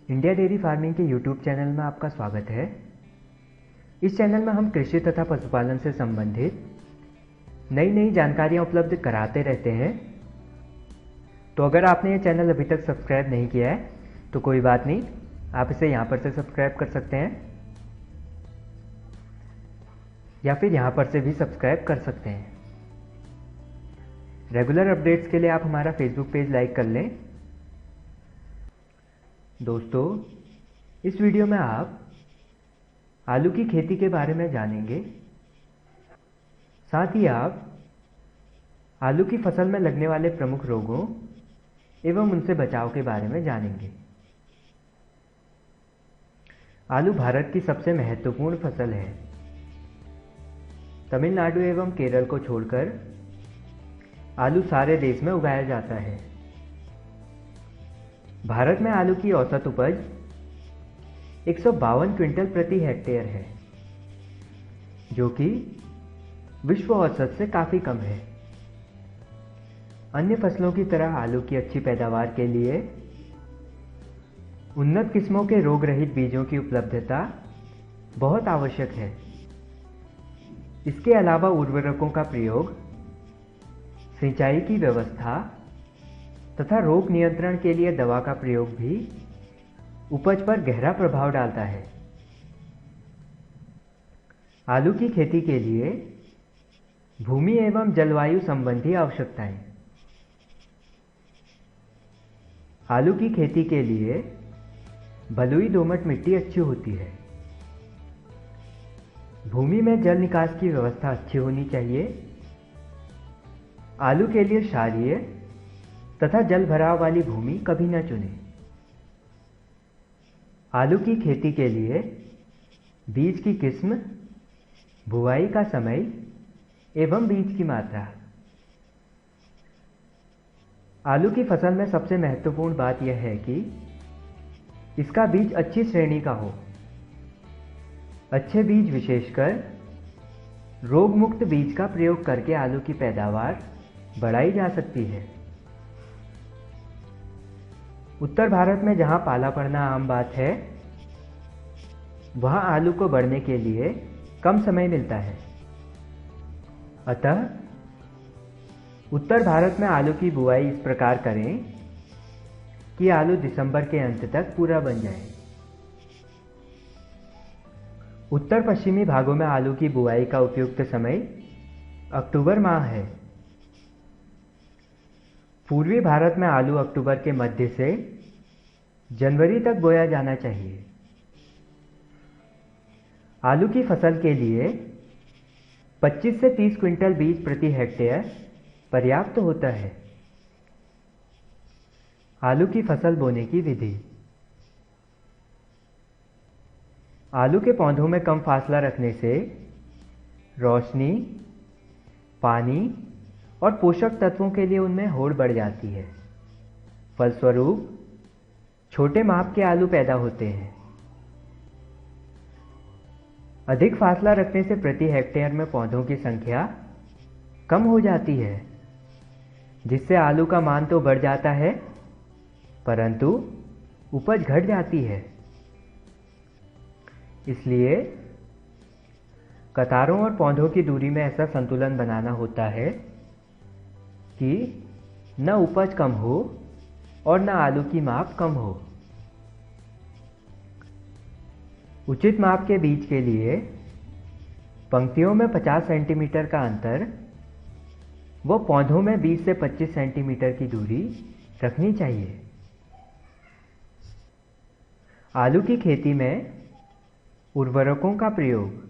India dairy farming के YouTube channel में आपका स्वागत है। इस चैनल में हम कृषि तथा पशुपालन से संबंधित नई नई जानकारियाँ उपलब्ध कराते रहते हैं। तो अगर आपने ये चैनल अभी तक सब्सक्राइब नहीं किया है तो कोई बात नहीं, आप इसे यहाँ पर से सब्सक्राइब कर सकते हैं या फिर यहाँ पर से भी सब्सक्राइब कर सकते हैं। रेगुलर अपडेट्स के लिए आप हमारा फेसबुक पेज लाइक कर लें। दोस्तों, इस वीडियो में आप आलू की खेती के बारे में जानेंगे। साथ ही आप आलू की फसल में लगने वाले प्रमुख रोगों एवं उनसे बचाव के बारे में जानेंगे। आलू भारत की सबसे महत्वपूर्ण फसल है। तमिलनाडु एवं केरल को छोड़कर आलू सारे देश में उगाया जाता है। भारत में आलू की औसत उपज 152 क्विंटल प्रति हेक्टेयर है, जो कि विश्व औसत से काफ़ी कम है। अन्य फसलों की तरह आलू की अच्छी पैदावार के लिए उन्नत किस्मों के रोग रहित बीजों की उपलब्धता बहुत आवश्यक है। इसके अलावा उर्वरकों का प्रयोग, सिंचाई की व्यवस्था तथा रोग नियंत्रण के लिए दवा का प्रयोग भी उपज पर गहरा प्रभाव डालता है। आलू की खेती के लिए भूमि एवं जलवायु संबंधी आवश्यकताएं। आलू की खेती के लिए बलुई दोमट मिट्टी अच्छी होती है। भूमि में जल निकास की व्यवस्था अच्छी होनी चाहिए। आलू के लिए क्षारीय तथा जल भराव वाली भूमि कभी न चुनें। आलू की खेती के लिए बीज की किस्म, बुआई का समय एवं बीज की मात्रा। आलू की फसल में सबसे महत्वपूर्ण बात यह है कि इसका बीज अच्छी श्रेणी का हो। अच्छे बीज, विशेषकर रोग मुक्त बीज का प्रयोग करके आलू की पैदावार बढ़ाई जा सकती है। उत्तर भारत में जहां पाला पड़ना आम बात है, वहां आलू को बढ़ने के लिए कम समय मिलता है। अतः उत्तर भारत में आलू की बुआई इस प्रकार करें कि आलू दिसंबर के अंत तक पूरा बन जाए। उत्तर पश्चिमी भागों में आलू की बुआई का उपयुक्त समय अक्टूबर माह है। पूर्वी भारत में आलू अक्टूबर के मध्य से जनवरी तक बोया जाना चाहिए। आलू की फसल के लिए 25 से 30 क्विंटल बीज प्रति हेक्टेयर पर्याप्त होता है। आलू की फसल बोने की विधि। आलू के पौधों में कम फासला रखने से रोशनी, पानी और पोषक तत्वों के लिए उनमें होड़ बढ़ जाती है। फलस्वरूप छोटे माप के आलू पैदा होते हैं। अधिक फासला रखने से प्रति हेक्टेयर में पौधों की संख्या कम हो जाती है, जिससे आलू का मान तो बढ़ जाता है परंतु उपज घट जाती है। इसलिए कतारों और पौधों की दूरी में ऐसा संतुलन बनाना होता है कि न उपज कम हो और न आलू की माप कम हो। उचित माप के बीज के लिए पंक्तियों में 50 सेंटीमीटर का अंतर व पौधों में 20 से 25 सेंटीमीटर की दूरी रखनी चाहिए। आलू की खेती में उर्वरकों का प्रयोग।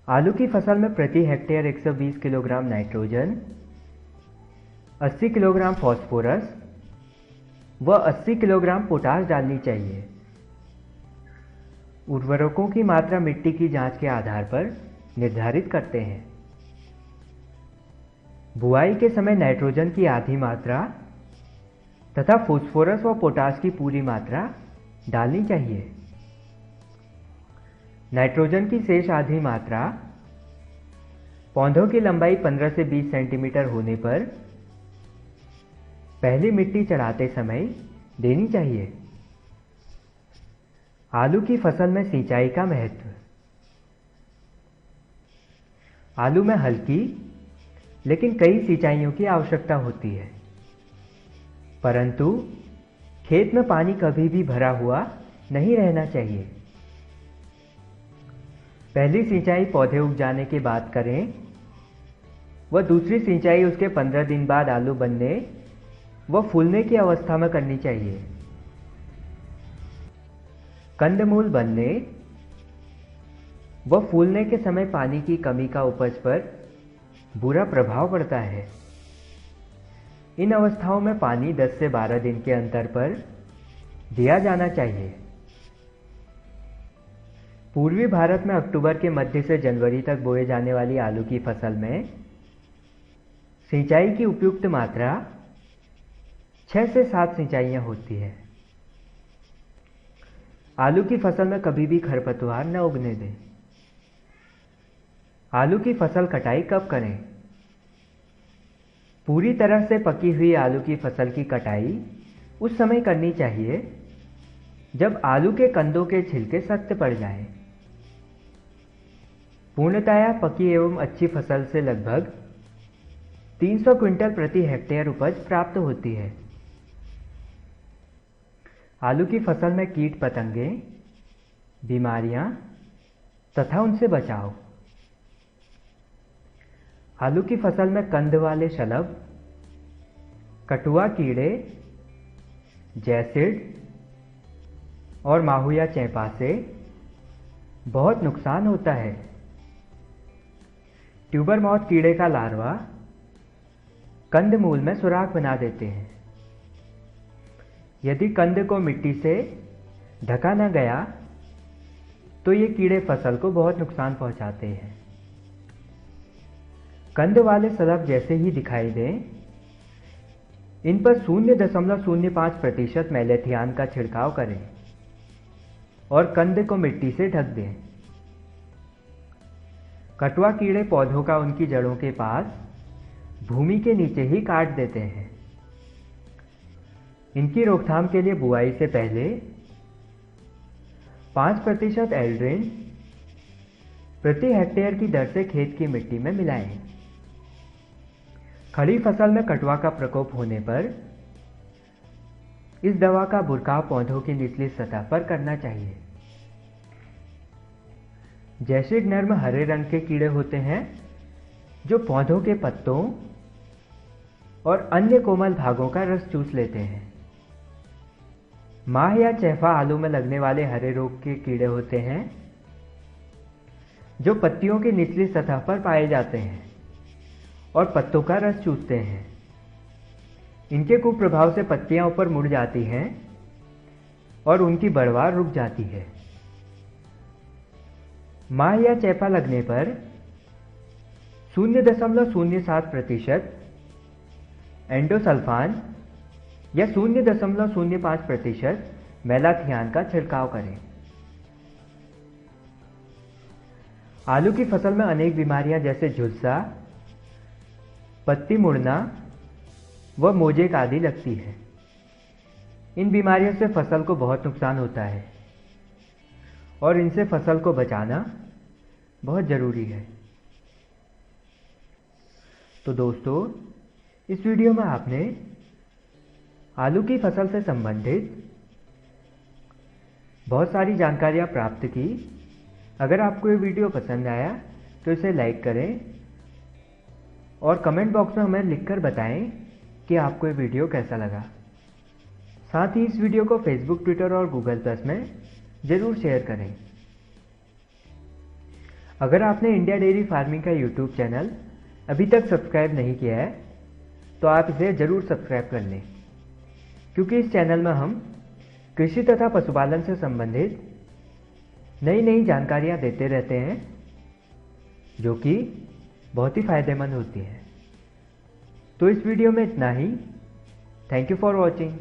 आलू की फसल में प्रति hectare 120 kilogram nitrogen, 80 kilogram phosphorus व 80 किलोग्राम पोटाश डालनी चाहिए। उर्वरकों की मात्रा मिट्टी की जांच के आधार पर निर्धारित करते हैं। बुआई के समय नाइट्रोजन की आधी मात्रा तथा फास्फोरस व पोटाश की पूरी मात्रा डालनी चाहिए। नाइट्रोजन की शेष आधी मात्रा पौधों की लंबाई 15 से 20 सेंटीमीटर होने पर पहली मिट्टी चढ़ाते समय देनी चाहिए। आलू की फसल में सिंचाई का महत्व। आलू में हल्की लेकिन कई सिंचाइयों की आवश्यकता होती है, परंतु खेत में पानी कभी भी भरा हुआ नहीं रहना चाहिए। पहली सिंचाई पौधे उग जाने के बाद करें व दूसरी सिंचाई उसके 15 दिन बाद आलू बनने व फूलने की अवस्था में करनी चाहिए। कंदमूल बनने व फूलने के समय पानी की कमी का उपज पर बुरा प्रभाव पड़ता है। इन अवस्थाओं में पानी 10 से 12 दिन के अंतर पर दिया जाना चाहिए। पूर्वी भारत में अक्टूबर के मध्य से जनवरी तक बोए जाने वाली आलू की फसल में सिंचाई की उपयुक्त मात्रा 6 से 7 सिंचाइयां होती है। आलू की फसल में कभी भी खरपतवार न उगने दें। आलू की फसल कटाई कब करें? पूरी तरह से पकी हुई आलू की फसल की कटाई उस समय करनी चाहिए जब आलू के कंदों के छिलके सख्त पड़ जाएं। पूर्णतया पकी एवं अच्छी फसल से लगभग 300 क्विंटल प्रति हेक्टेयर उपज प्राप्त होती है। आलू की फसल में कीट पतंगे, बीमारियां तथा उनसे बचाव। आलू की फसल में कंद वाले शलभ, कटुआ कीड़े, जैसिड और माहू या चैपा से बहुत नुकसान होता है। ट्यूबर मॉथ कीड़े का लार्वा कंद मूल में सुराख बना देते हैं। यदि कंद को मिट्टी से ढका न गया तो ये कीड़े फसल को बहुत नुकसान पहुंचाते हैं। कंद वाले शलभ जैसे ही दिखाई दें, इन पर 0.05% मैलेथियान का छिड़काव करें और कंद को मिट्टी से ढक दें। कटुआ कीड़े पौधों का उनकी जड़ों के पास भूमि के नीचे ही काट देते हैं। इनकी रोकथाम के लिए बुआई से पहले 5% एल्ड्रिन प्रति हेक्टेयर की दर से खेत की मिट्टी में मिलाएं। खड़ी फसल में कटुआ का प्रकोप होने पर इस दवा का बुरकाव पौधों की निचली सतह पर करना चाहिए। जैसिड नर्म हरे रंग के कीड़े होते हैं जो पौधों के पत्तों और अन्य कोमल भागों का रस चूस लेते हैं। माह या चैफा आलू में लगने वाले हरे रोग के कीड़े होते हैं जो पत्तियों की निचली सतह पर पाए जाते हैं और पत्तों का रस चूसते हैं। इनके कुप्रभाव से पत्तियां ऊपर मुड़ जाती हैं और उनकी बढ़वार रुक जाती है। माह या चैपा लगने पर 0.07% एंडोसल्फान या 0.05% मैलाथियान का छिड़काव करें। आलू की फसल में अनेक बीमारियां जैसे झुलसा, पत्ती मुड़ना व मोजेक आदि लगती है। इन बीमारियों से फसल को बहुत नुकसान होता है और इनसे फसल को बचाना बहुत जरूरी है। तो दोस्तों, इस वीडियो में आपने आलू की फसल से संबंधित बहुत सारी जानकारियां प्राप्त की। अगर आपको ये वीडियो पसंद आया तो इसे लाइक करें और कमेंट बॉक्स में हमें लिखकर बताएं कि आपको ये वीडियो कैसा लगा। साथ ही इस वीडियो को फेसबुक, ट्विटर और गूगल प्लस में ज़रूर शेयर करें। अगर आपने इंडिया डेयरी फार्मिंग का यूट्यूब चैनल अभी तक सब्सक्राइब नहीं किया है तो आप इसे ज़रूर सब्सक्राइब कर लें, क्योंकि इस चैनल में हम कृषि तथा पशुपालन से संबंधित नई नई जानकारियां देते रहते हैं जो कि बहुत ही फायदेमंद होती हैं। तो इस वीडियो में इतना ही। Thank you for watching.